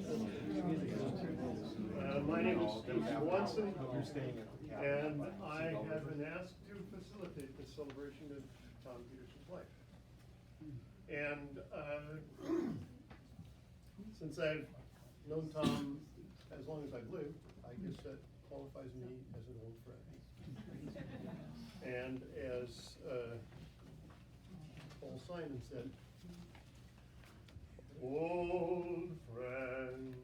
My name is Steve Swanson, and I have been asked to facilitate the celebration of Tom Peterson's life. And since I've known Tom as long as I've lived, I guess that qualifies me as an old friend. And as Paul Simon said, old friends,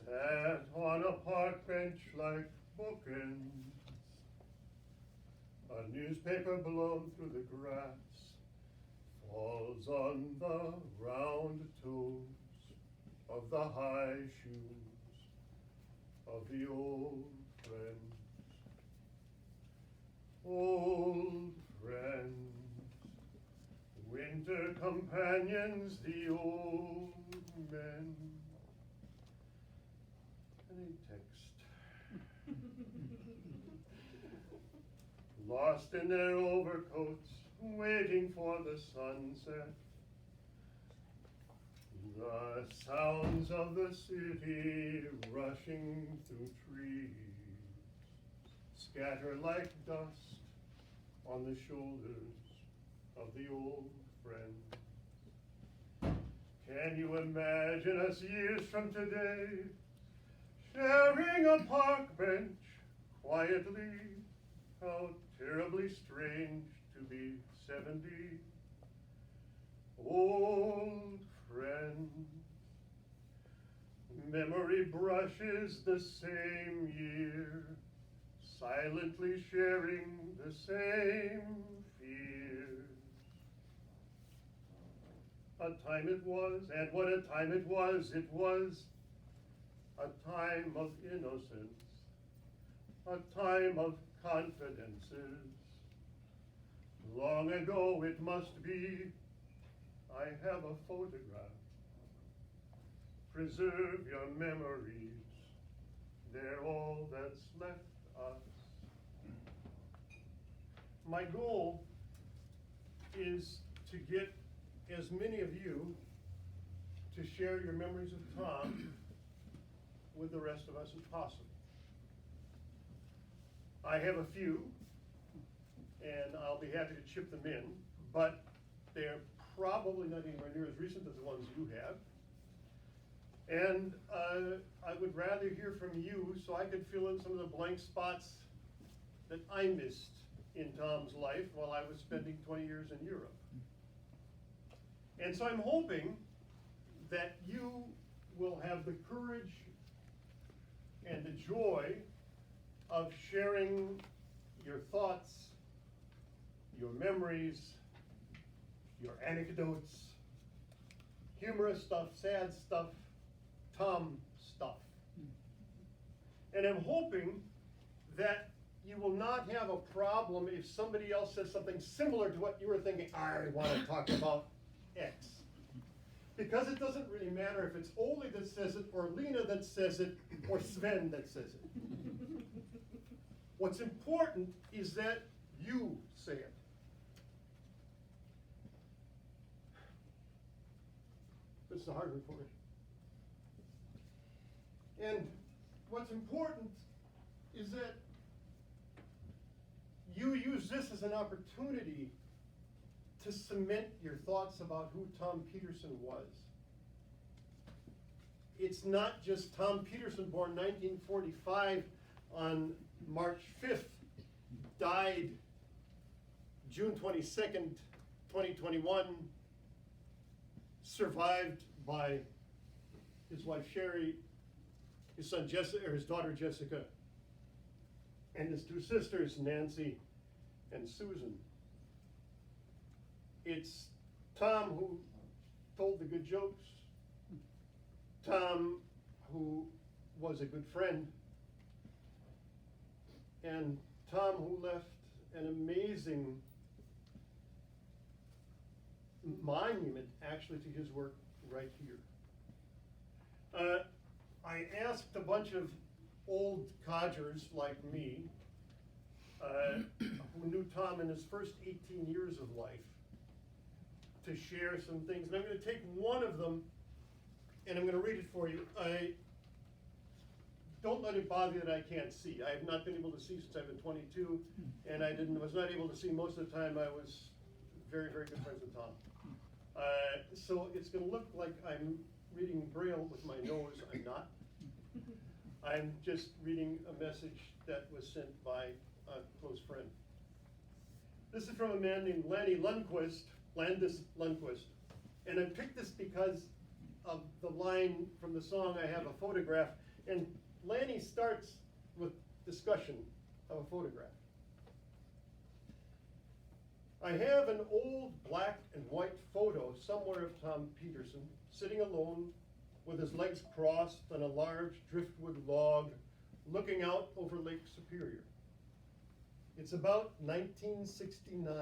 sat on a park bench like bookends, a newspaper blown through the grass falls on the round toes of the high shoes of the old friends. Old friends, winter companions, the old men. And a text. Lost in their overcoats, waiting for the sunset. The sounds of the city rushing through trees scatter like dust on the shoulders of the old friend. Can you imagine us years from today, sharing a park bench quietly? How terribly strange to be 70. Old friend, memory brushes the same year, silently sharing the same fears. A time it was, and what a time it was. It was a time of innocence, a time of confidences. Long ago it must be. I have a photograph. Preserve your memories. They're all that's left us. My goal is to get as many of you to share your memories of Tom with the rest of us as possible. I have a few, and I'll be happy to chip them in, but they're probably not anywhere near as recent as the ones you have. And I would rather hear from you so I could fill in some of the blank spots that I missed in Tom's life while I was spending 20 years in Europe. And so I'm hoping that you will have the courage and the joy of sharing your thoughts, your memories, your anecdotes, humorous stuff, sad stuff, Tom stuff. And I'm hoping that you will not have a problem if somebody else says something similar to what you were thinking. I want to talk about X. Because it doesn't really matter if it's Ole that says it, or Lena that says it, or Sven that says it. What's important is that you say it. This is a hard one for me. And what's important is that you use this as an opportunity to cement your thoughts about who Tom Peterson was. It's not just Tom Peterson, born 1945 on March 5th, died June 22nd, 2021, survived by his wife Sherry, his son Jessica, or his daughter Jessica, and his two sisters Nancy and Susan. It's Tom who told the good jokes, Tom who was a good friend, and Tom who left an amazing monument actually to his work right here. I asked a bunch of old codgers like me who knew Tom in his first 18 years of life to share some things, and I'm going to take one of them, and I'm going to read it for you. Don't let it bother you that I can't see. I have not been able to see since I've been 22, and was not able to see most of the time. I was very, very good friends with Tom. So it's going to look like I'm reading Braille with my nose. I'm not. I'm just reading a message that was sent by a close friend. This is from a man named Landis Lundquist, and I picked this because of the line from the song "I Have a Photograph," and Lanny starts with discussion of a photograph. I have an old black and white photo somewhere of Tom Peterson sitting alone with his legs crossed on a large driftwood log looking out over Lake Superior. It's about 1969.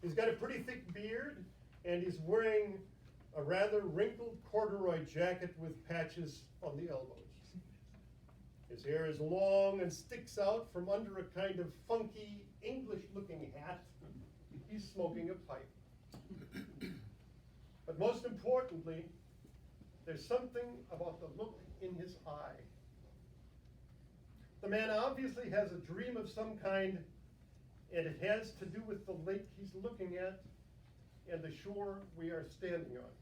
He's got a pretty thick beard and he's wearing a rather wrinkled corduroy jacket with patches on the elbows. His hair is long and sticks out from under a kind of funky English-looking hat. He's smoking a pipe. But most importantly, there's something about the look in his eye. The man obviously has a dream of some kind, and it has to do with the lake he's looking at and the shore we are standing on.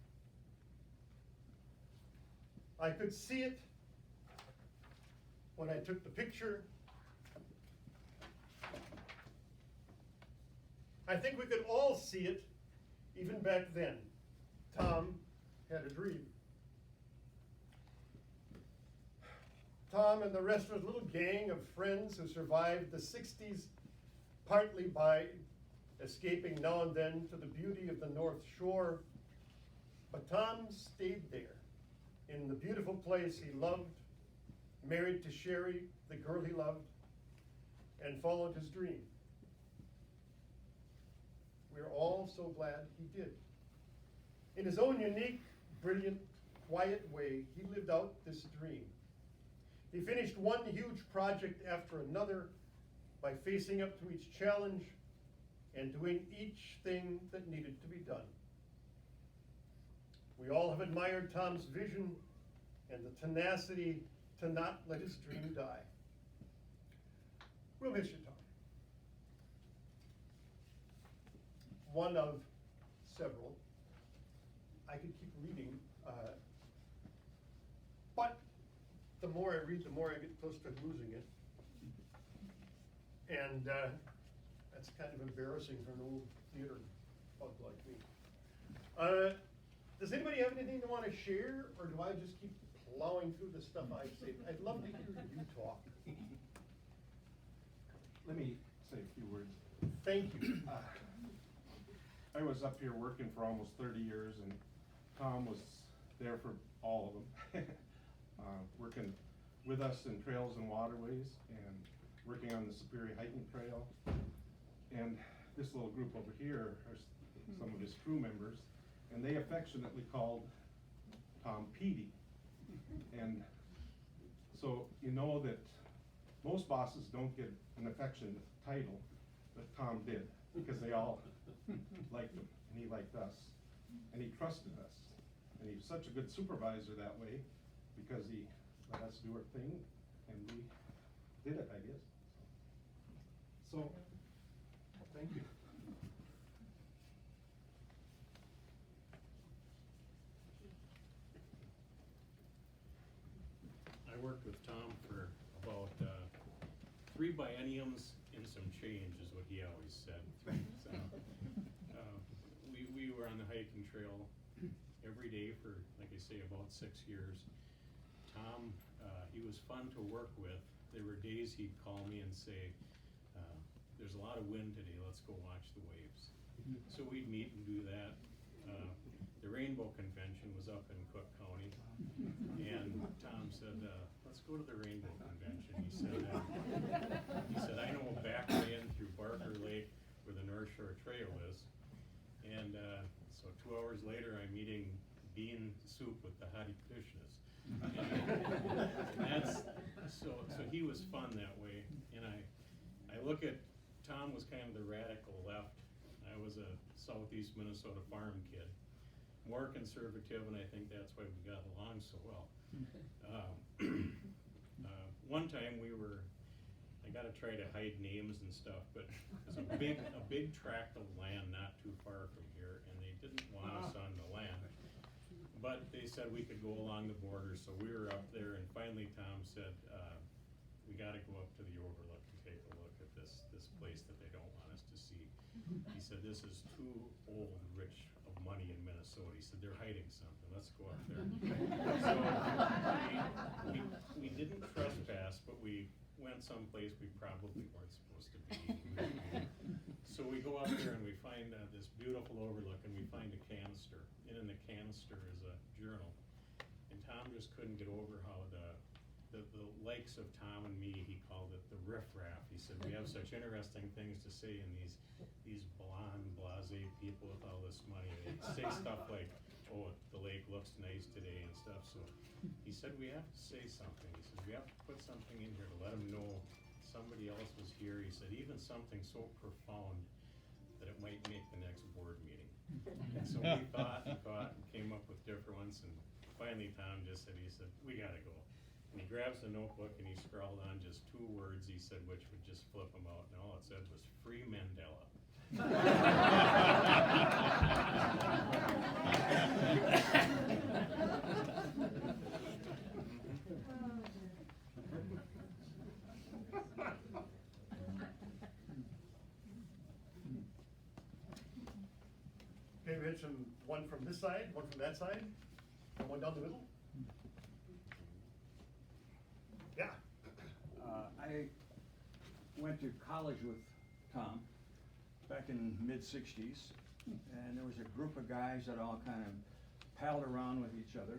I could see it when I took the picture. I think we could all see it even back then. Tom had a dream. Tom and the rest of his little gang of friends who survived the 60s, partly by escaping now and then to the beauty of the North Shore. But Tom stayed there in the beautiful place he loved, married to Sherry, the girl he loved, and followed his dream. We're all so glad he did. In his own unique, brilliant, quiet way, he lived out this dream. He finished one huge project after another by facing up to each challenge and doing each thing that needed to be done. We all have admired Tom's vision and the tenacity to not let his dream die. We'll miss you, Tom. One of several. I could keep reading, but the more I read, the more I get close to losing it. And that's kind of embarrassing for an old theater bug like me. Does anybody have anything they want to share, or do I just keep plowing through the stuff I've saved? I'd love to hear you talk. Let me say a few words. Thank you. I was up here working for almost 30 years, and Tom was there for all of them, working with us in trails and waterways, and working on the Superior Hiking Trail. And this little group over here are some of his crew members, and they affectionately called Tom Petey. And so you know that most bosses don't get an affectionate title, but Tom did, because they all liked him, and he liked us, and he trusted us. And he was such a good supervisor that way, because he let us do our thing, and we did it, I guess. So, thank you. I worked with Tom for about 3 bienniums and some change is what he always said. So, we were on the hiking trail every day for, like I say, about 6 years. Tom, he was fun to work with. There were days he'd call me and say, there's a lot of wind today, let's go watch the waves. So we'd meet and do that. The Rainbow Convention was up in Cook County, and Tom said, let's go to the Rainbow Convention. He said, I know a back way in through Barker Lake where the North Shore Trail is. And so 2 hours later, I'm eating bean soup with the Hare Krishnas. And that's, so he was fun that way. And I look at, Tom was kind of the radical left I was a southeast Minnesota farm kid. More conservative, and I think that's why we got along so well. One time I gotta try to hide names and stuff, but there's a big tract of land not too far from here, and they didn't want us on the land. But they said we could go along the border, so we were up there, and finally Tom said, we gotta go up to the overlook and take a look at this place that they don't want us to see. He said, this is too old, rich of money in Minnesota. He said, they're hiding something, let's go up there. So we didn't trespass, but we went someplace we probably weren't supposed to be. So we go up there and we find this beautiful overlook, and we find a canister. And in the canister is a journal. And Tom just couldn't get over how the likes of Tom and me, he called it the riffraff. He said, we have such interesting things to say, and these blonde, blasé people with all this money, they say stuff like, oh, the lake looks nice today and stuff. So he said, we have to say something. He said, we have to put something in here to let them know somebody else was here. He said, even something so profound that it might make the next board meeting. And so we thought and came up with different ones, and finally Tom just said, he said, we gotta go. And he grabs the notebook and he scrawled on just 2 words, he said, which would just flip him out, and all it said was, free Mandela. Okay, we mentioned one from this side, one from that side, and one down the middle. Yeah. I went to college with Tom back in mid-60s, and there was a group of guys that all kind of palled around with each other.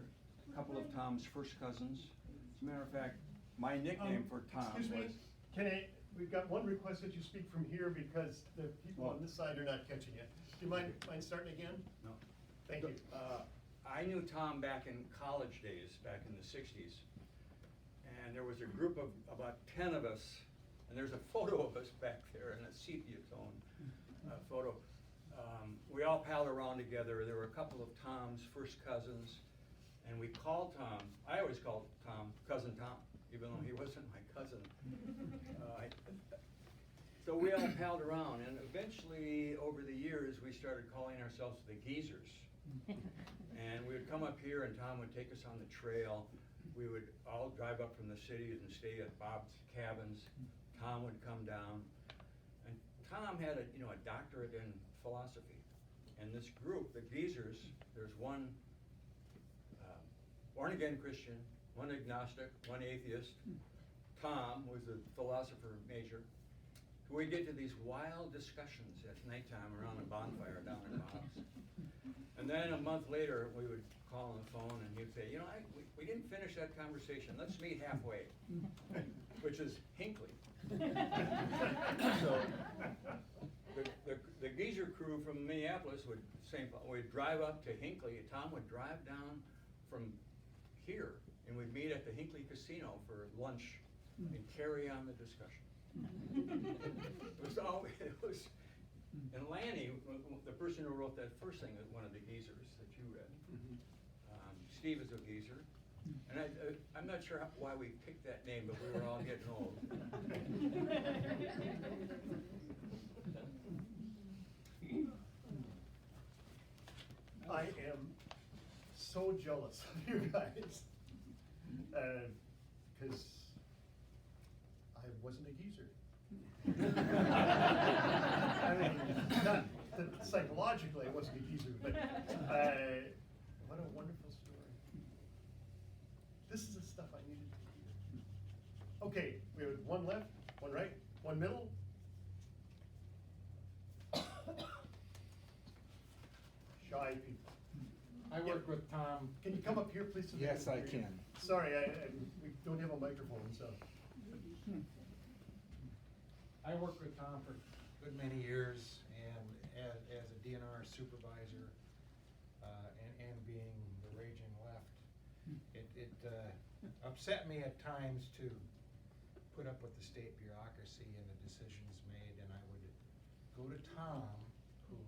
A couple of Tom's first cousins. As a matter of fact, my nickname for Tom was... Excuse me, we've got one request that you speak from here because the people on this side are not catching it. Do you mind starting again? No. Thank you. I knew Tom back in college days, back in the 60s. And there was a group of about 10 of us, and there's a photo of us back there in a sepia tone photo. We all palled around together. There were a couple of Tom's first cousins, and we called Tom, I always called Tom Cousin Tom, even though he wasn't my cousin. So we all palled around, and eventually, over the years, we started calling ourselves the Geezers. And we would come up here, and Tom would take us on the trail. We would all drive up from the city and stay at Bob's cabins. Tom would come down, and Tom had a doctorate in philosophy. And this group, the Geezers, there's one born-again Christian, one agnostic, one atheist. Tom was a philosopher major. We'd get to these wild discussions at nighttime around a bonfire down at Bob's. And then a month later, we would call on the phone, and he'd say, we didn't finish that conversation. Let's meet halfway, which is Hinckley. So the Geezer crew from Minneapolis would drive up to Hinckley. Tom would drive down from here, and we'd meet at the Hinckley Casino for lunch and carry on the discussion. And Lanny, the person who wrote that first thing, is one of the Geezers that you read. Steve is a Geezer. And I'm not sure why we picked that name, but we were all getting old. I am so jealous of you guys. Because I wasn't a geezer. I mean, not psychologically I wasn't a geezer, but what a wonderful story. This is the stuff I needed to hear. Okay, we have one left, one right, one middle. Shy people. I work with Tom. Can you come up here, please? So Yes, I can. Sorry, we don't have a microphone, so. I worked with Tom for a good many years, and as a DNR supervisor, and being the raging left, it upset me at times to put up with the state bureaucracy and the decisions made, and I would go to Tom, who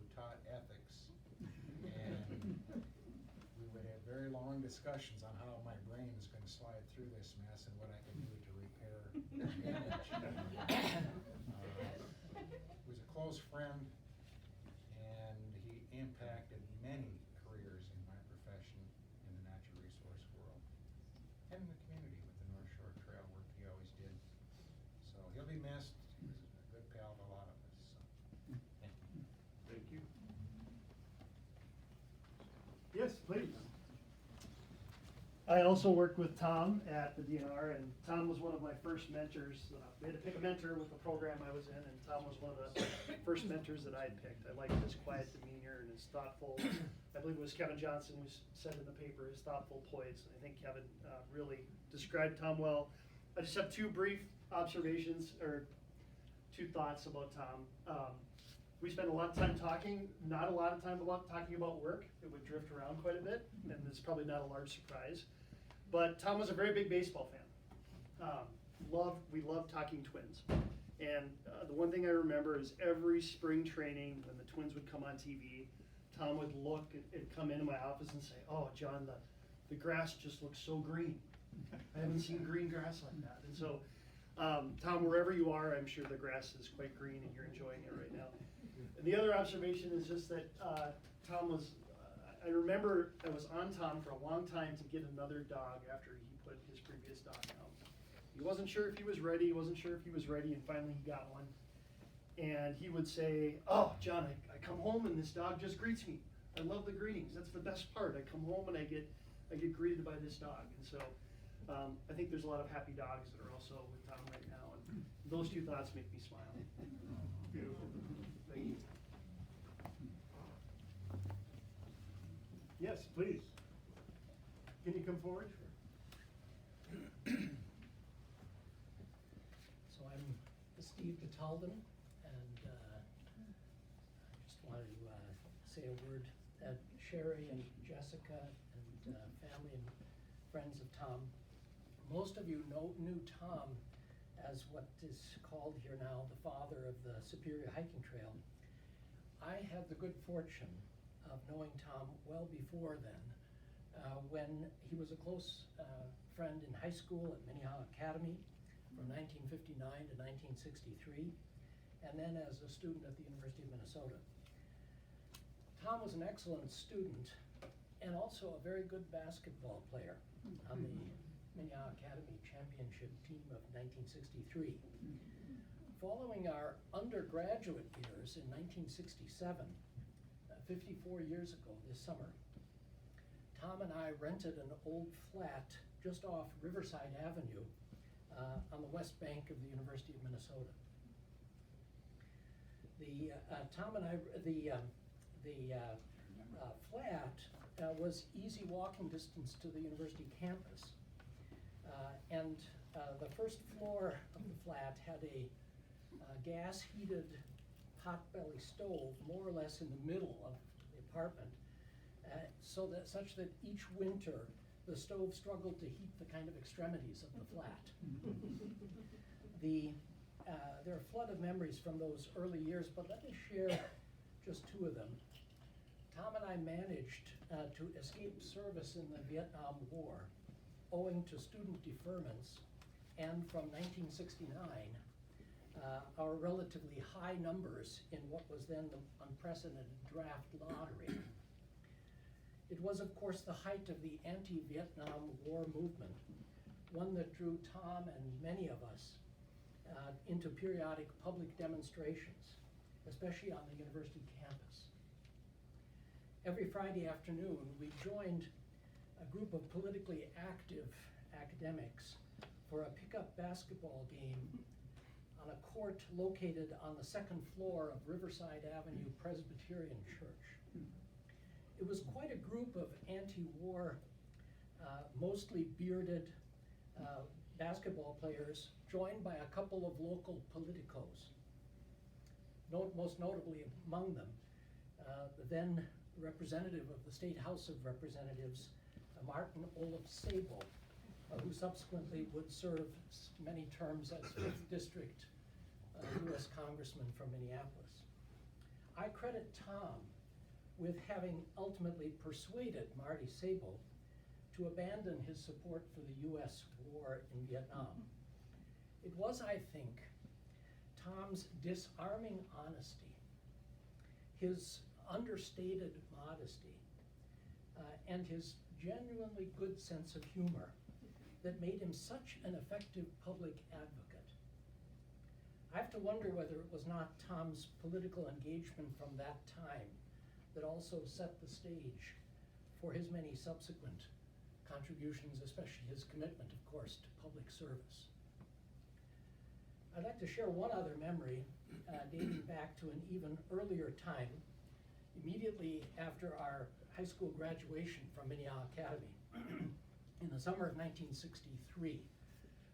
very long discussions on how my brain is gonna slide through this mess and what I can do to repair damage. He was a close friend, and he impacted many careers in my profession in the natural resource world and in the community with the North Shore Trail work he always did. So he'll be missed. He was a good pal to a lot of us, so, thank you. Thank you. Yes, please. I also worked with Tom at the DNR, and Tom was one of my first mentors. We had to pick a mentor with the program I was in, and Tom was one of the first mentors that I picked. I liked his quiet demeanor and his thoughtful, I believe it was Kevin Johnson who said in the paper, his thoughtful poise. I think Kevin really described Tom well. I just have two brief observations, or two thoughts about Tom. We spent a lot of time talking, not a lot of time talking about work. It would drift around quite a bit, and it's probably not a large surprise. But Tom was a very big baseball fan. We loved talking Twins. And the one thing I remember is every spring training when the Twins would come on TV, Tom would look and come into my office and say, "Oh, John, the grass just looks so green. I haven't seen green grass like that." And so, Tom, wherever you are, I'm sure the grass is quite green and you're enjoying it right now. And the other observation is just that Tom was, I remember I was on Tom for a long time to get another dog after he put his previous dog down. He wasn't sure if he was ready, and finally he got one. And he would say, "Oh, John, I come home and this dog just greets me. I love the greetings. That's the best part. I come home and I get greeted by this dog." And so I think there's a lot of happy dogs that are also with Tom right now. And those two thoughts make me smile. Beautiful. Thank you. Yes, please. Can you come forward? So I'm Steve Batalden, and I just wanted to say a word that Sherry and Jessica and family and friends of Tom. Most of you knew Tom as what is called here now the father of the Superior Hiking Trail. I had the good fortune of knowing Tom well before then, when he was a close friend in high school at Minnehaha Academy from 1959 to 1963, and then as a student at the University of Minnesota. Tom was an excellent student and also a very good basketball player on the Minnehaha Academy championship team of 1963. Following our undergraduate years in 1967, 54 years ago this summer, Tom and I rented an old flat just off Riverside Avenue on the west bank of the University of Minnesota. The flat was easy walking distance to the university campus, and the first floor of the flat had a gas-heated potbelly stove more or less in the middle of the apartment, such that each winter the stove struggled to heat the kind of extremities of the flat. There are a flood of memories from those early years, but let me share just two of them. Tom and I managed to escape service in the Vietnam War owing to student deferments, and from 1969, our relatively high numbers in what was then the unprecedented draft lottery. It was, of course, the height of the anti-Vietnam War movement, one that drew Tom and many of us into periodic public demonstrations, especially on the university campus. Every Friday afternoon, we joined a group of politically active academics for a pickup basketball game on a court located on the second floor of Riverside Avenue Presbyterian Church. It was quite a group of anti-war, mostly bearded basketball players, joined by a couple of local politicos. Most notably among them, the then representative of the State House of Representatives, Martin Olaf Sable, who subsequently would serve many terms as 5th District U.S. Congressman from Minneapolis. I credit Tom with having ultimately persuaded Marty Sable to abandon his support for the U.S. war in Vietnam. It was, I think, Tom's disarming honesty, his understated modesty, and his genuinely good sense of humor that made him such an effective public advocate. I have to wonder whether it was not Tom's political engagement from that time that also set the stage for his many subsequent contributions, especially his commitment, of course, to public service. I'd like to share one other memory dating back to an even earlier time, immediately after our high school graduation from Minnehaha Academy in the summer of 1963,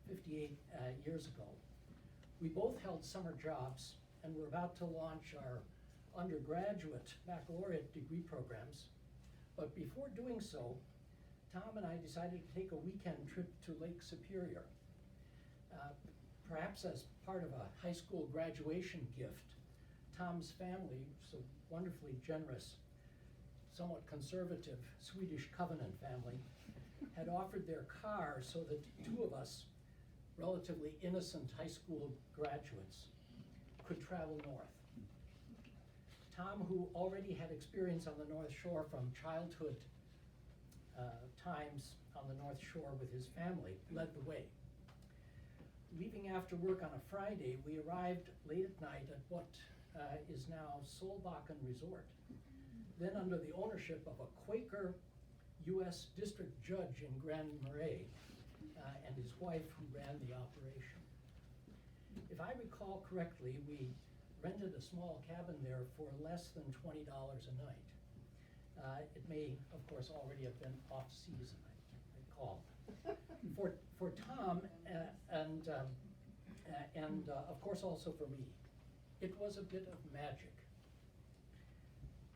58 years ago. We both held summer jobs and were about to launch our undergraduate baccalaureate degree programs. But before doing so, Tom and I decided to take a weekend trip to Lake Superior. Perhaps as part of a high school graduation gift, Tom's family, so wonderfully generous, somewhat conservative Swedish Covenant family, had offered their car so that two of us, relatively innocent high school graduates, could travel north. Tom, who already had experience on the North Shore from childhood times on the North Shore with his family, led the way. Leaving after work on a Friday, we arrived late at night at what is now Solbakken Resort, then under the ownership of a Quaker U.S. district judge in Grand Marais and his wife who ran the operation. If I recall correctly, we rented a small cabin there for less than $20 a night. It may, of course, already have been off-season, I recall. For Tom and of course also for me, it was a bit of magic.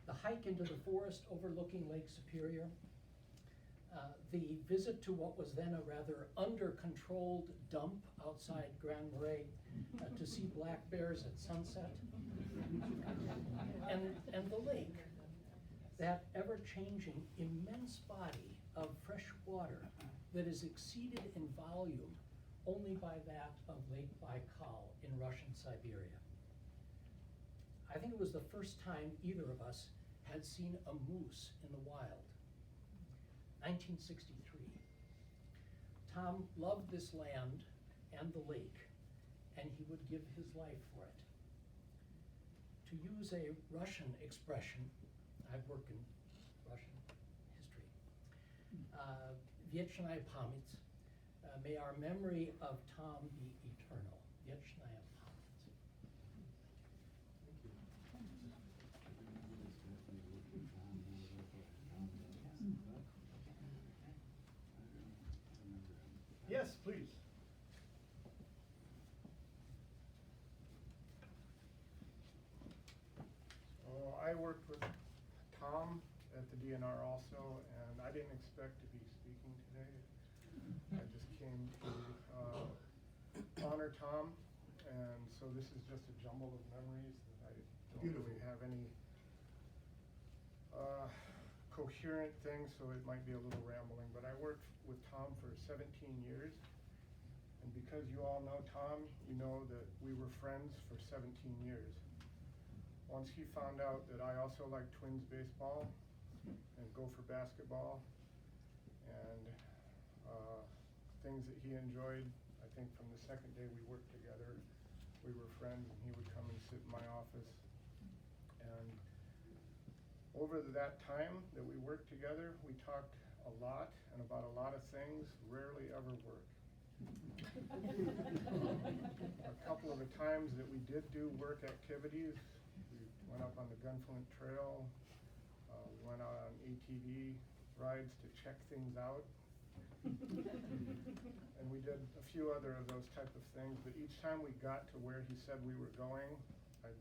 The hike into the forest overlooking Lake Superior, the visit to what was then a rather under-controlled dump outside Grand Marais to see black bears at sunset, and the lake, that ever-changing immense body of fresh water that is exceeded in volume only by that of Lake Baikal in Russian Siberia. I think it was the first time either of us had seen a moose in the wild. 1963. Tom loved this land and the lake, and he would give his life for it. To use a Russian expression, I've worked in Russian history, Вечная память, may our memory of Tom be eternal. Вечная память. Yes, please. I worked with Tom at the DNR also, and I didn't expect to be speaking today. I just came to honor Tom, and so this is just a jumble of memories that I don't really have any coherent things, so it might be a little rambling, but I worked with Tom for 17 years, and because you all know Tom, you know that we were friends for 17 years. Once he found out that I also like Twins baseball and Gopher basketball and things that he enjoyed, I think from the second day we worked together, we were friends, and he would come and sit in my office. And over that time that we worked together, we talked a lot and about a lot of things, rarely ever work. A couple of the times that we did do work activities, we went up on the Gunflint Trail, we went out on ATV rides to check things out. And we did a few other of those type of things, but each time we got to where he said we were going, I'd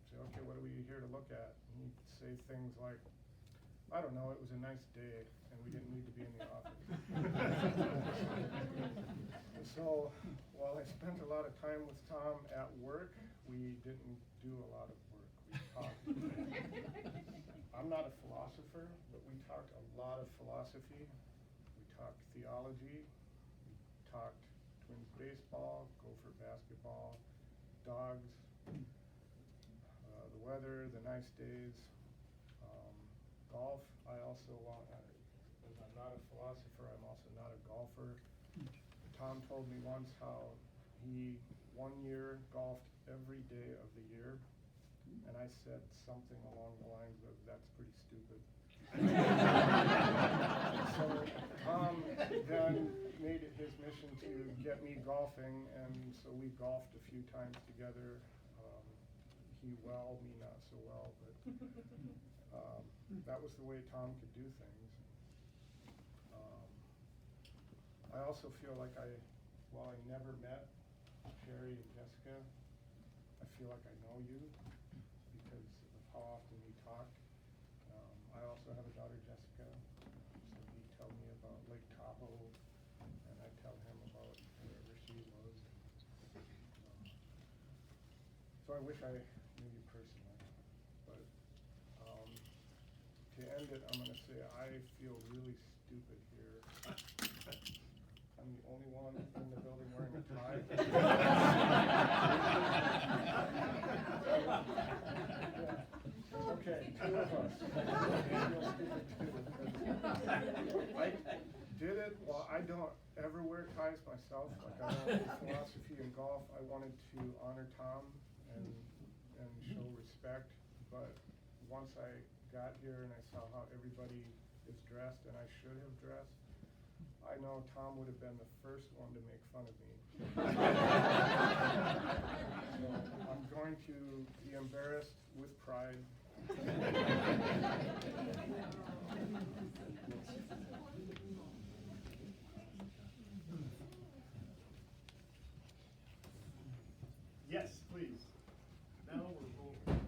say, okay, what are we here to look at? And he'd say things like, I don't know, it was a nice day, and we didn't need to be in the office. And so, while I spent a lot of time with Tom at work, we didn't do a lot of work. We talked. I'm not a philosopher, but we talked a lot of philosophy. We talked theology, we talked Twins baseball, Gopher basketball, dogs, the weather, the nice days, golf. I also as I'm not a philosopher, I'm also not a golfer. Tom told me once how he one year golfed every day of the year, and I said something along the lines of, "That's pretty stupid." So Tom then made it his mission to get me golfing, and so we golfed a few times together. He well, me not so well, but that was the way Tom could do things. I also feel like while I never met Sherry and Jessica, I feel like I know you because of how often we talk. I also have a daughter, Jessica, so he tell me about Lake Tahoe, and I tell him about wherever she was. So I wish I knew you personally, but to end it, I'm gonna say I feel really stupid here. I'm the only one in the building wearing a tie. Okay, two of us. I feel stupid too. I did it, well, I don't ever wear ties myself, like I don't do philosophy and golf. I wanted to honor Tom and show respect, but once I got here and I saw how everybody is dressed, and I should have dressed, I know Tom would have been the first one to make fun of me. So I'm going to be embarrassed with pride. Yes, please. Now we're rolling.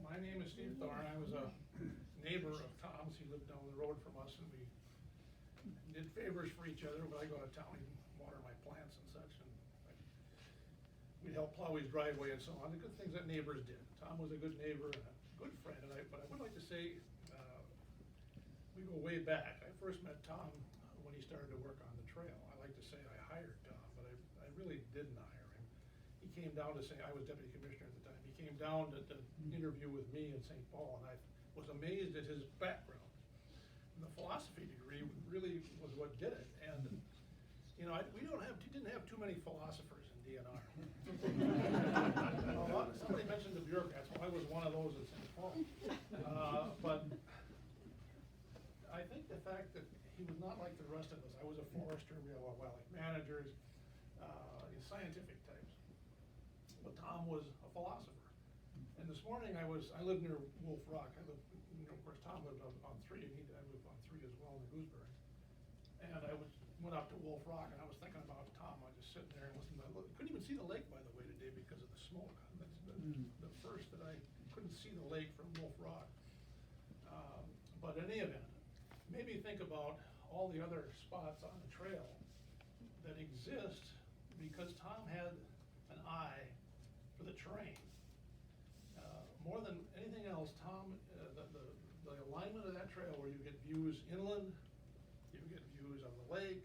My name is Steve Thorne. I was a neighbor of Tom's. He lived down the road from us, and we did favors for each other. When I go to town, he'd water my plants and such, and we'd help plow his driveway and so on. The good things that neighbors did. Tom was a good neighbor and a good friend, but I would like to say we go way back. I first met Tom when he started to work on the trail. I like to say I hired Tom, but I really didn't hire him. He came down to say, I was deputy commissioner at the time. He came down to interview with me in St. Paul, and I was amazed at his background. And the philosophy degree really was what did it. And you know, we didn't have too many philosophers in DNR. Somebody mentioned the bureaucrats. Well, I was one of those at St. Paul. But I think the fact that he was not like the rest of us. I was a forester, we had wildlife managers, scientific types. But Tom was a philosopher. And this morning I lived near Wolf Rock. Of course, Tom lived on 3, and I lived on 3 as well in Gooseberry. And went up to Wolf Rock, and I was thinking about Tom. I was just sitting there and listening to couldn't even see the lake, by the way, today because of the smoke. That's the first that I couldn't see the lake from Wolf Rock. But in any event, made me think about all the other spots on the trail that exist because Tom had an eye for the terrain. More than anything else, Tom, the alignment of that trail where you get views inland, you get views of the lake,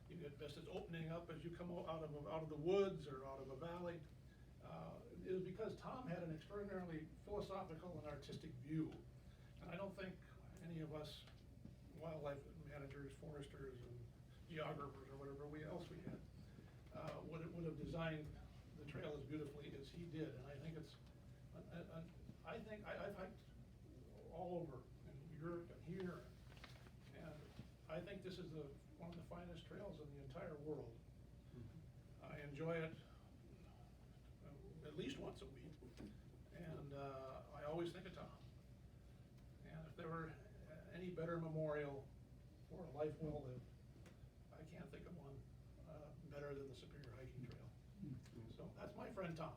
you get vistas opening up as you come out of the woods or out of a valley, is because Tom had an extraordinarily philosophical and artistic view. And I don't think any of us wildlife managers, foresters, and geographers, or whatever else we had, would have designed the trail as beautifully as he did. And I think I've hiked all over in Europe and here, and I think this is one of the finest trails in the entire world. I enjoy it at least once a week, and I always think of Tom. And if there were any better memorial for a life well lived, I can't think of one better than the Superior Hiking Trail. So that's my friend Tom.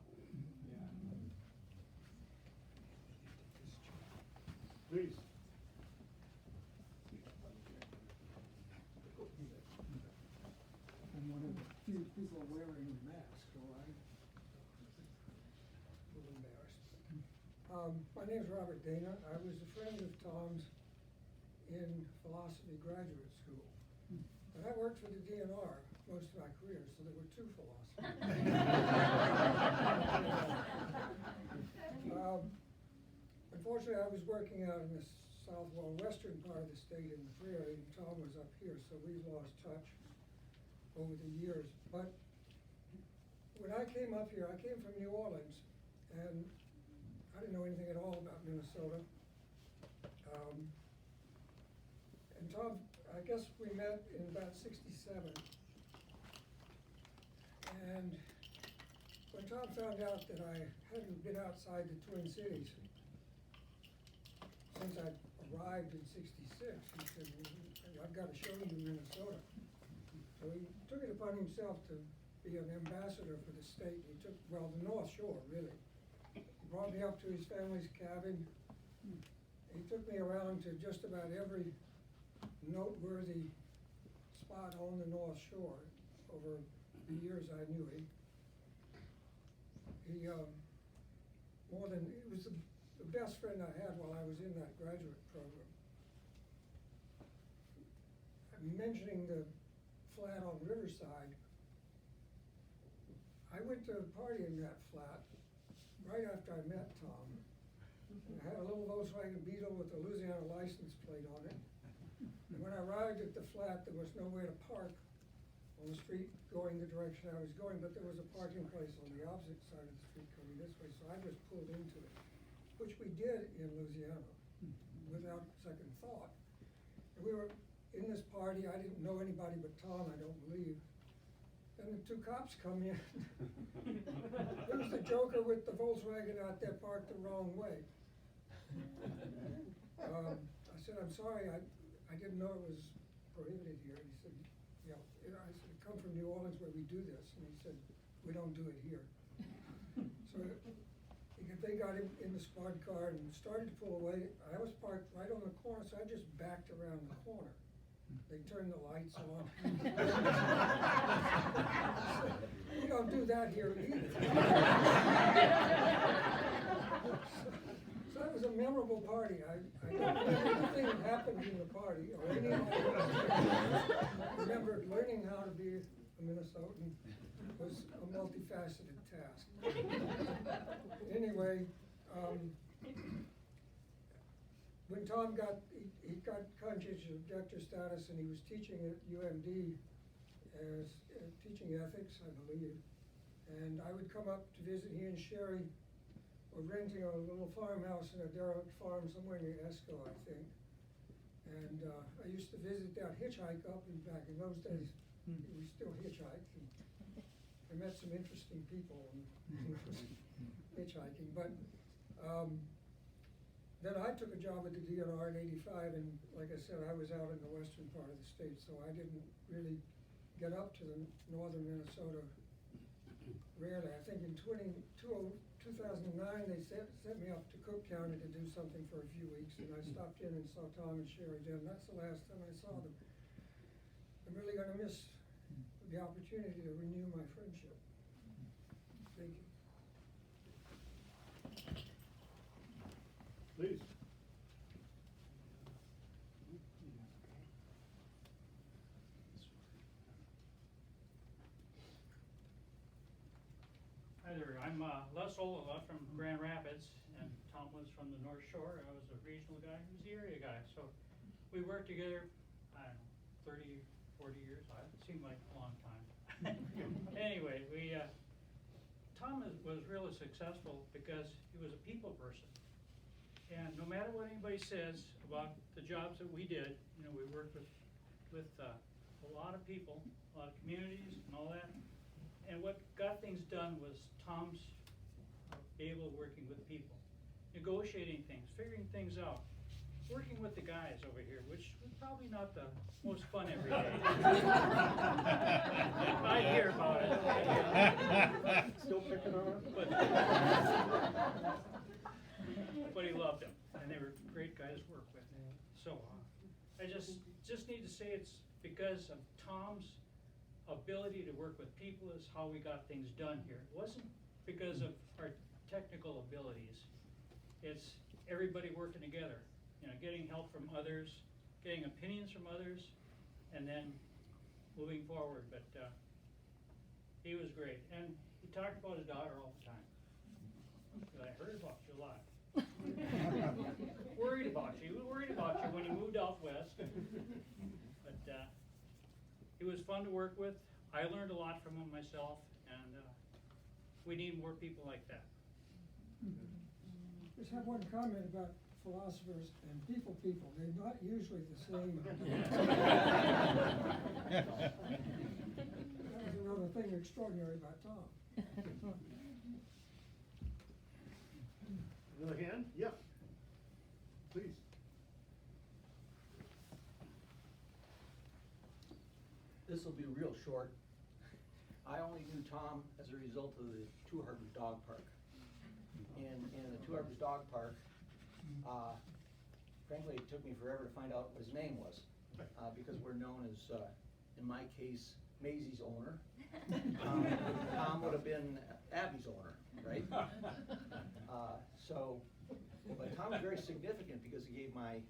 Please. I'm one of the few people wearing a mask, so I'm a little embarrassed. My name's Robert Dana. I was a friend of Tom's in philosophy graduate school. And I worked for the DNR most of my career, so there were two philosophers. Unfortunately, I was working out in the western part of the state in the prairie, and Tom was up here, so we've lost touch over the years. But when I came up here, I came from New Orleans, and I didn't know anything at all about Minnesota. And Tom, I guess we met in about '67. And when Tom found out that I hadn't been outside the Twin Cities since I arrived in '66, he said, I've got to show you Minnesota. So he took it upon himself to be an ambassador for the state. He took, well, the North Shore, really. He brought me up to his family's cabin. He took me around to just about every noteworthy spot on the North Shore over the years I knew him. He, it was the best friend I had while I was in that graduate program. I'm mentioning the flat on Riverside. I went to a party in that flat right after I met Tom. And I had a little Volkswagen Beetle with a Louisiana license plate on it. And when I arrived at the flat, there was nowhere to park on the street going the direction I was going, but there was a parking place on the opposite side of the street coming this way, so I just pulled into it, which we did in Louisiana without second thought. And we were in this party. I didn't know anybody but Tom, I don't believe. And the two cops come in. It was the joker with the Volkswagen out there parked the wrong way. I said, I'm sorry, I didn't know it was prohibited here. He said, yeah. I said, I come from New Orleans where we do this. And he said, we don't do it here. So they got him in the squad car and started to pull away. I was parked right on the corner, so I just backed around the corner. They turned the lights on. We don't do that here either. So that was a memorable party. I don't remember anything that happened in the party or anything. I remember learning how to be a Minnesotan was a multifaceted task. Anyway, when Tom he got conscientious objector status, and he was teaching at UMD as teaching ethics, I believe. And I would come up to visit. He and Sherry were renting a little farmhouse in a derelict farm somewhere near Esco, I think. And I used to visit that, hitchhike up and back. In those days, we still hitchhiked. I met some interesting people hitchhiking. But then I took a job at the DNR in '85, and like I said, I was out in the western part of the state, so I didn't really get up to the northern Minnesota rarely. I think in 2009, they sent me up to Cook County to do something for a few weeks, and I stopped in and saw Tom and Sherry then. That's the last time I saw them. I'm really gonna miss the opportunity to renew my friendship. Thank you. Please. Hi there, I'm Les Olola from Grand Rapids, and Tom was from the North Shore. I was a regional guy, he was the area guy. So we worked together, I don't know, 30, 40 years. It seemed like a long time. Anyway, Tom was really successful because he was a people person. And no matter what anybody says about the jobs that we did, we worked with a lot of people, a lot of communities and all that. And what got things done was Tom's able working with people, negotiating things, figuring things out, working with the guys over here, which was probably not the most fun every day. I hear about it. Still picking on him? But he loved them, and they were great guys to work with. So I just need to say it's because of Tom's ability to work with people is how we got things done here. It wasn't because of our technical abilities. it's everybody working together, you know, getting help from others, getting opinions from others, and then moving forward, but, he was great, and he talked about his daughter all the time. 'Cause I heard about you a lot. Worried about you, when you moved out west. But, he was fun to work with, I learned a lot from him myself, and, we need more people like that. Just have one comment about philosophers and people, they're not usually the same. That was another thing extraordinary about Tom. Another hand? Yeah. Please. This will be real short. I only knew Tom as a result of the Two Harbors Dog Park. In the Two Harbors Dog Park, frankly, it took me forever to find out what his name was, because we're known as, in my case, Maisie's owner. Tom would have been Abby's owner, right? But Tom is very significant because he gave my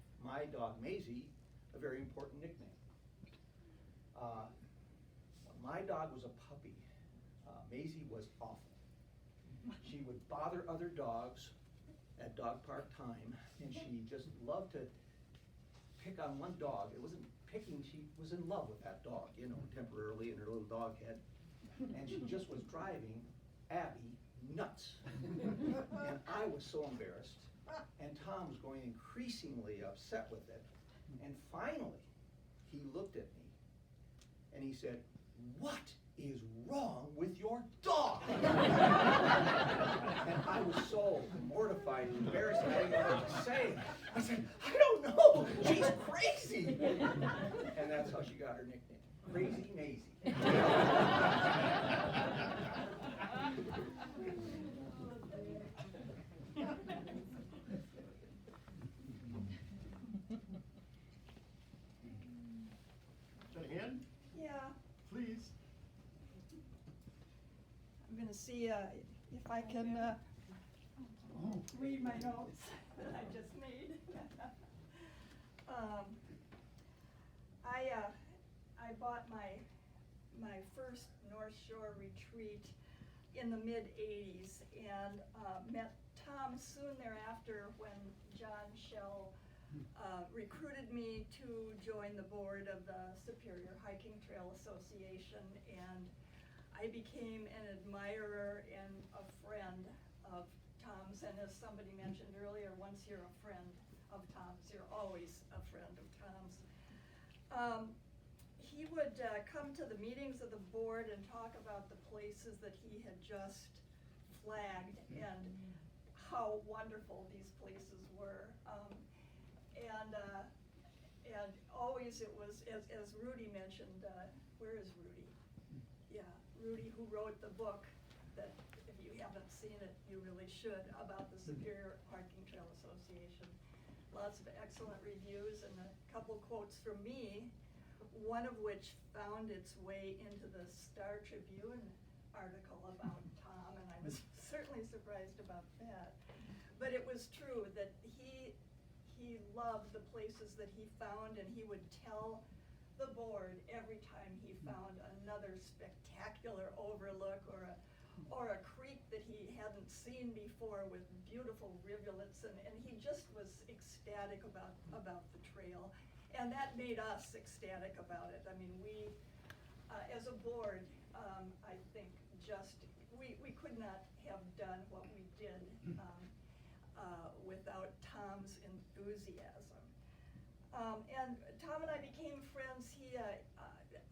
dog Maisie a very important nickname. When my dog was a puppy, Maisie was awful. She would bother other dogs at dog park time, and she just loved to pick on one dog. It wasn't picking, she was in love with that dog, you know, temporarily in her little dog head. And she just was driving Abby nuts. And I was so embarrassed. And Tom was going increasingly upset with it. And finally, he looked at me and he said, "What is wrong with your dog?" And I was so mortified and embarrassed, I didn't know what to say. I said, "I don't know, she's crazy." And that's how she got her nickname, Crazy Maisie. Got a hand? Yeah, Please. I'm gonna see if I can read my notes that I just made. I bought my first North Shore retreat in the mid-'80s and met Tom soon thereafter when John Schell recruited me to join the board of the Superior Hiking Trail Association, and I became an admirer and a friend of Tom's. And as somebody mentioned earlier, once you're a friend of Tom's, you're always a friend of Tom's. He would come to the meetings of the board and talk about the places that he had just flagged and how wonderful these places were. And always it was, as Rudy mentioned, where is Rudy? Yeah, Rudy, who wrote the book that, if you haven't seen it, you really should, about the Superior Hiking Trail Association. Lots of excellent reviews and a couple quotes from me, one of which found its way into the Star Tribune article about Tom, and I was certainly surprised about that. But it was true that he loved the places that he found, and he would tell the board every time he found another spectacular overlook or a creek that he hadn't seen before with beautiful rivulets, and he just was ecstatic about the trail. And that made us ecstatic about it. I mean, we, as a board, I think we could not have done what we did without Tom's enthusiasm. And Tom and I became friends.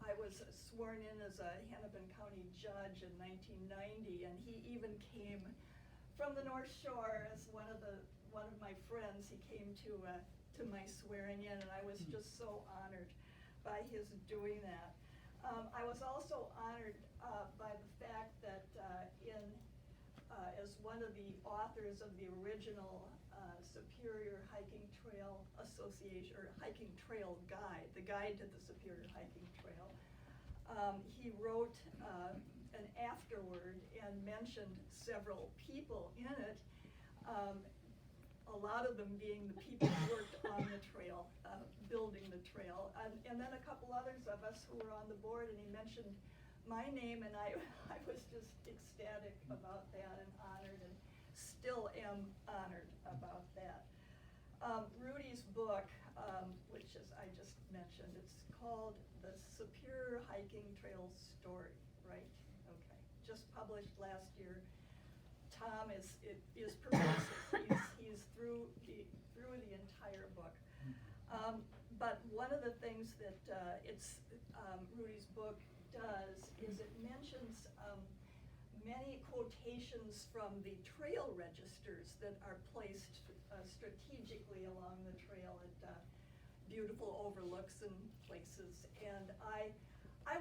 I was sworn in as a Hennepin County judge in 1990, and he even came from the North Shore as one of my friends. He came to my swearing in, and I was just so honored by his doing that. I was also honored by the fact that as one of the authors of the original Superior Hiking Trail Association, or Hiking Trail Guide, the guide to the Superior Hiking Trail, he wrote an afterword and mentioned several people in it. a lot of them being the people who worked on the trail, building the trail. And then a couple others of us who were on the board, and he mentioned my name, and I was just ecstatic about that and honored, and still am honored about that. Rudy's book, which is, I just mentioned, it's called The Superior Hiking Trail Story, right? Okay, just published last year. Tom is pervasive. He's through the entire book. But one of the things that Rudy's book does is it mentions many quotations from the trail registers that are placed strategically along the trail at beautiful overlooks and places. And I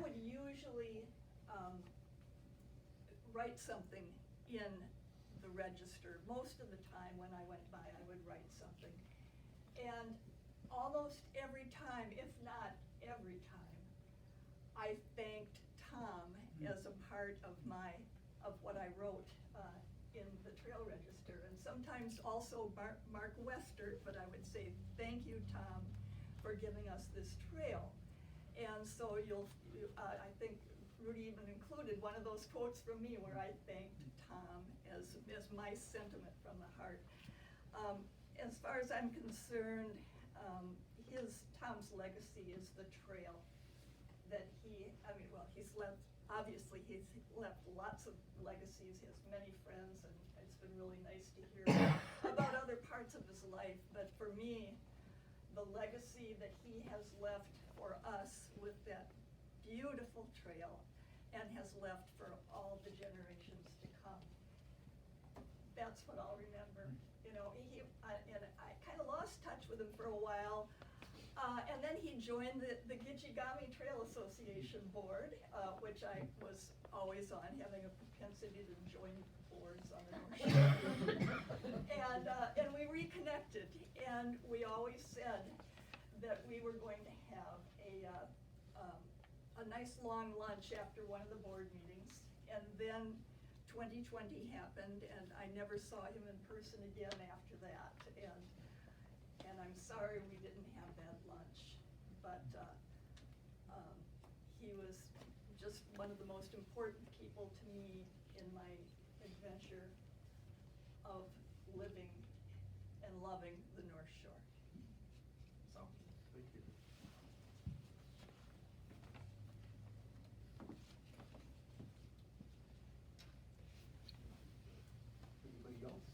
would usually write something in the register. Most of the time when I went by, I would write something. And almost every time, if not every time, I thanked Tom as a part of what I wrote in the trail register. And sometimes also Mark Wester, but I would say, thank you, Tom, for giving us this trail. And so I think Rudy even included one of those quotes from me where I thanked Tom as my sentiment from the heart. As far as I'm concerned, Tom's legacy is the trail that he's left. Obviously, he's left lots of legacies. He has many friends, and it's been really nice to hear about other parts of his life. But for me, the legacy that he has left for us with that beautiful trail and has left for all the generations to come, that's what I'll remember. You know, and I kind of lost touch with him for a while. And then he joined the Gitchigami Trail Association board, which I was always on, having a propensity to join boards on the North Shore. And we reconnected, and we always said that we were going to have a nice long lunch after one of the board meetings. And then 2020 happened, and I never saw him in person again after that. And I'm sorry we didn't have that lunch, but he was just one of the most important people to me in my adventure of living and loving the North Shore. So. Thank you. Anybody else?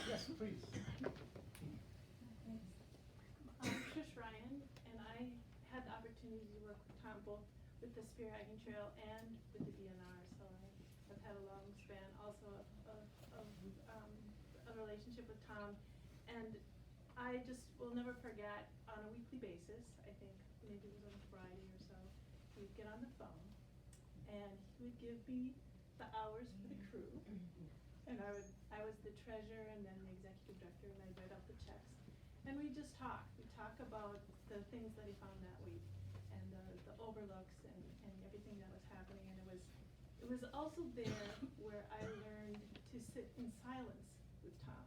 Yes, please. I'm Trish Ryan, and I had the opportunity to work with Tom both with the Spear Hiking Trail and with the DNR, so I've had a long span also of a relationship with Tom. And I just will never forget, on a weekly basis, I think maybe it was on a Friday or so, we'd get on the phone and he would give me the hours for the crew. And I was the treasurer and then the executive director, and I'd write out the checks. And we just talk. We talk about the things that he found that week and the overlooks and everything that was happening. And it was also there where I learned to sit in silence with Tom,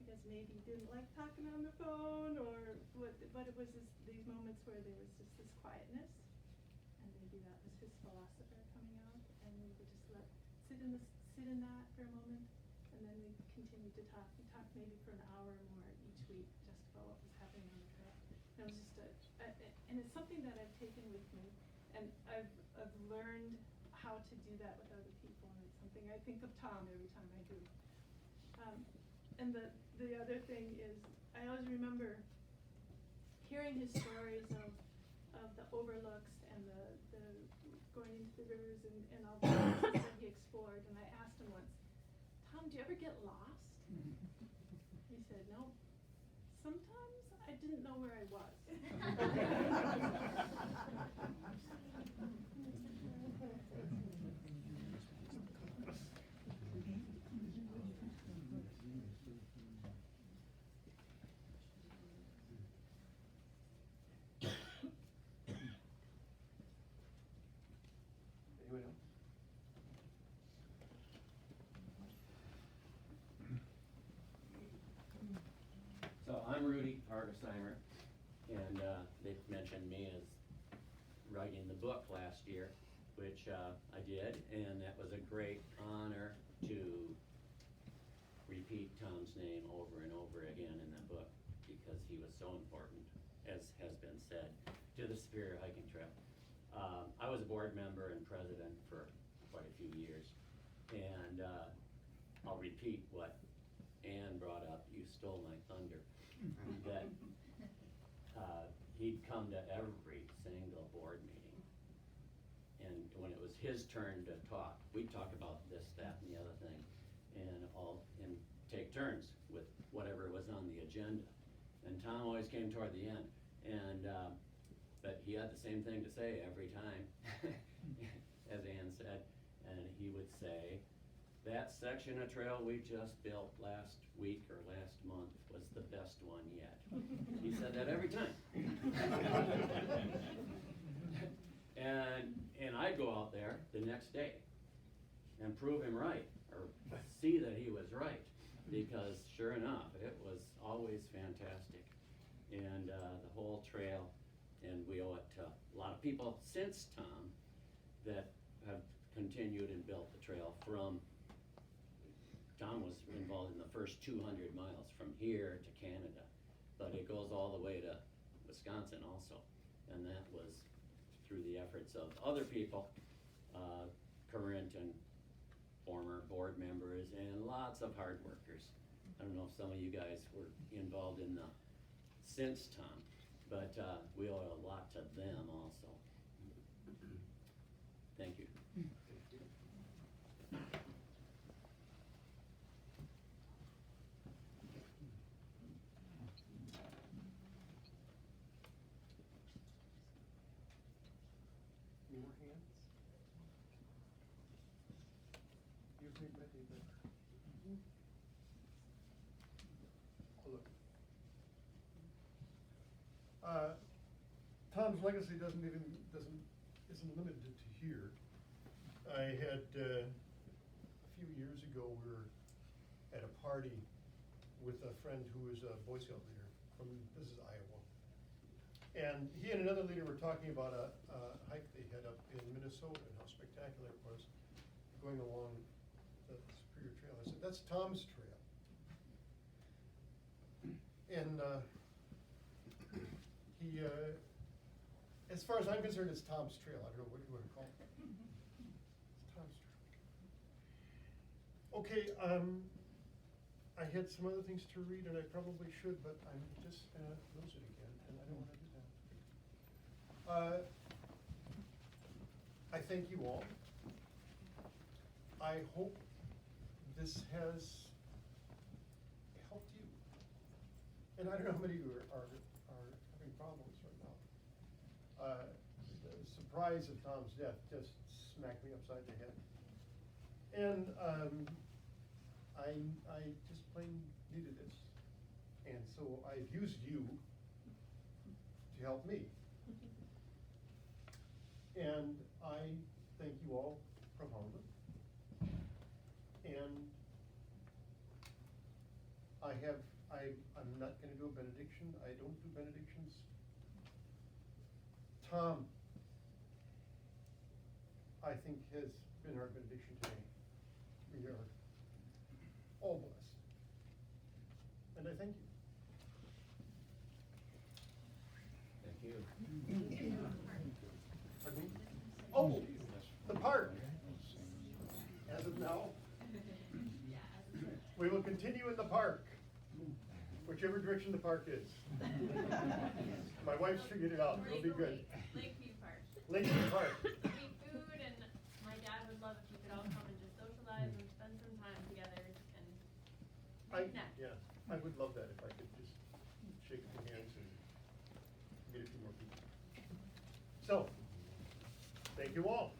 because maybe he didn't like talking on the phone or what, but it was these moments where there was just this quietness, and maybe that was his philosopher coming out, and we would just sit in that for a moment, and then we continued to talk. We talked maybe for an hour or more each week just about what was happening on the trail. And it was just and it's something that I've taken with me, and I've learned how to do that with other people, and it's something I think of Tom every time I do. And the other thing is, I always remember hearing his stories of the overlooks and the going into the rivers and all the places that he explored. And I asked him once, Tom, do you ever get lost? He said, no. Sometimes I didn't know where I was. Anyone else? Hargesheimer, and they mentioned me as writing the book last year, which I did, and that was a great honor to repeat Tom's name over and over again in that book, because he was so important, as has been said, to the Superior Hiking Trail. I was a board member and president for quite a few years, and I'll repeat what Ann brought up. You stole my thunder. That he'd come to every single board meeting, and when it was his turn to talk, we'd talk about this, that, and the other thing, and take turns with whatever was on the agenda. And Tom always came toward the end, and but he had the same thing to say every time, as Ann said, and he would say, "That section of trail we just built last week or last month was the best one yet." He said that every time. And I'd go out there the next day and prove him right, or see that he was right, because sure enough, it was always fantastic. And the whole trail, and we owe it to a lot of people since Tom that have continued and built the trail from, Tom was involved in the first 200 miles from here to Canada, but it goes all the way to Wisconsin also. And that was through the efforts of other people, current and former board members, and lots of hard workers. I don't know if some of you guys were involved in the since Tom, but we owe a lot to them also. Thank you. Any more hands? You've made my day better. Oh, look. Tom's legacy isn't limited to here. I had, a few years ago, we were at a party with a friend who is a Boy Scout leader from, this is Iowa. And he and another leader were talking about a hike they had up in Minnesota and how spectacular it was, going along the Superior Trail. I said, "That's Tom's trail." And he, as far as I'm concerned, it's Tom's trail. I don't know what you want to call it. It's Tom's trail. Okay, I had some other things to read, and I probably should, but I'm just gonna lose it again, and I don't want to do that. I thank you all. I hope this has helped you. And I don't know how many of you are having problems right now. The surprise of Tom's death just smacked me upside the head. And I just plain needed this. And so I've used you to help me. And I thank you all profoundly. And I'm not gonna do a benediction. I don't do benedictions. Tom, I think, has been our benediction today. We are all blessed. And I thank you. Thank you. Pardon me? Oh, the park. As of now, we will continue in the park, whichever direction the park is. My wife's figured it out. It'll be good. Lakeview Park. Lakeview Park. Eat food, and my dad would love if you could all come and just socialize and spend some time together and reconnect. Yeah, I would love that if I could just shake some hands and get a few more people. So, thank you all.